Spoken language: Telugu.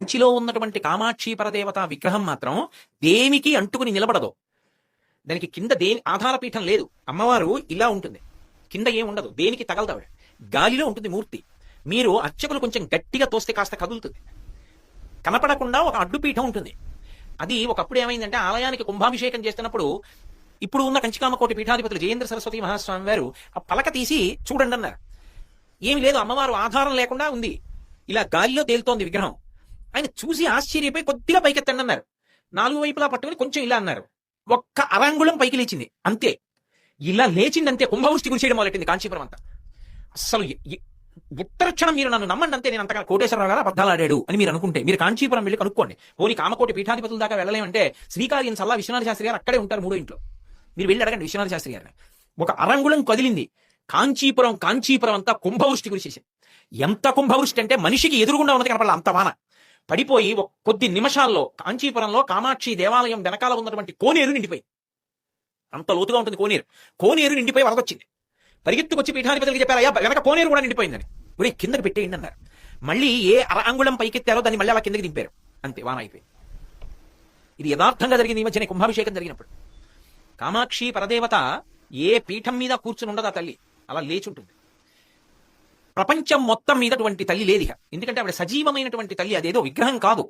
కంచిలో ఉన్నటువంటి కామాక్షి పరదేవత విగ్రహం మాత్రం దేనికి అంటుకుని నిలబడదు. దానికి కింద దేని ఆధారపీఠం లేదు. అమ్మవారు ఇలా ఉంటుంది, కింద ఏం ఉండదు, దేనికి తగలదావిడ, గాలిలో ఉంటుంది మూర్తి. మీరు అర్చకులు కొంచెం గట్టిగా తోస్తే కాస్త కదులుతుంది. కనపడకుండా ఒక అడ్డుపీఠం ఉంటుంది. అది ఒకప్పుడు ఏమైందంటే ఆలయానికి కుంభాభిషేకం చేస్తున్నప్పుడు ఇప్పుడు ఉన్న కంచికామకోటి పీఠాధిపతులు జయేంద్ర సరస్వతి మహాస్వామి వారు ఆ పలక తీసి చూడండి అన్నారు. ఏమి లేదు, అమ్మవారు ఆధారం లేకుండా ఉంది, ఇలా గాలిలో తేలుతోంది విగ్రహం. ఆయన చూసి ఆశ్చర్యపోయి కొద్దిగా పైకెత్తండి అన్నారు. నాలుగు వైపులా పట్టుకుని కొంచెం ఇలా అన్నారు. ఒక్క అరంగుళం పైకి లేచింది అంతే. ఇలా లేచింది అంతే, కుంభవృష్టి కురిసేయడం మొదలెట్టింది కాంచీపురం అంతా. అస్సలు ఉత్తర క్షణం మీరు నన్ను నమ్మండి అంతే, నేను అంతగా కోటేశ్వరరావు గారు అబద్ధాలు ఆడాడు అని మీరు అనుకుంటే మీరు కాంచీపురం వెళ్ళి కనుక్కోండి. పోనీ కామకోటి పీఠాధిపతుల దాకా వెళ్ళలేమంటే శ్రీకార్యం సల్లా విశ్వనాథ శాస్త్రి గారు అక్కడే ఉంటారు మూడో ఇంట్లో, మీరు వెళ్ళి అడగండి విశ్వనాథ శాస్త్రి గారిని. ఒక అరంగుళం కదిలింది కాంచీపురం అంతా కుంభవృష్టి కురిసేసింది. ఎంత కుంభవృష్టి అంటే మనిషికి ఎదురుగుండా ఉన్నది కనపడాలి అంత వాన పడిపోయి కొద్ది నిమిషాల్లో కాంచీపురంలో కామాక్షి దేవాలయం వెనకాల ఉన్నటువంటి కోనేరు నిండిపోయి, అంత లోతుగా ఉంటుంది కోనేరు నిండిపోయి వరదొచ్చింది. పరిగెత్తుకొచ్చి పీఠాధిపతులకి చెప్పారు, అయ్యా వెనక కోనేరు కూడా నిండిపోయిందని. ఇప్పుడు కిందకి పెట్టేయండి అన్నారు. మళ్ళీ ఏ అంగుళం పైకెత్తారో దాన్ని మళ్ళీ అలా కిందకి దింపారు, అంతే వాన అయిపోయింది. ఇది యథార్థంగా జరిగింది ఈ మధ్యనే కుంభాభిషేకం జరిగినప్పుడు. కామాక్షి పరదేవత ఏ పీఠం మీద కూర్చుని ఉండదు ఆ తల్లి, అలా లేచుంటుంది. ప్రపంచం మొత్తం మీద అటువంటి తల్లి లేదు ఇక, ఎందుకంటే ఆవిడ సజీవమైనటువంటి తల్లి, అదేదో విగ్రహం కాదు.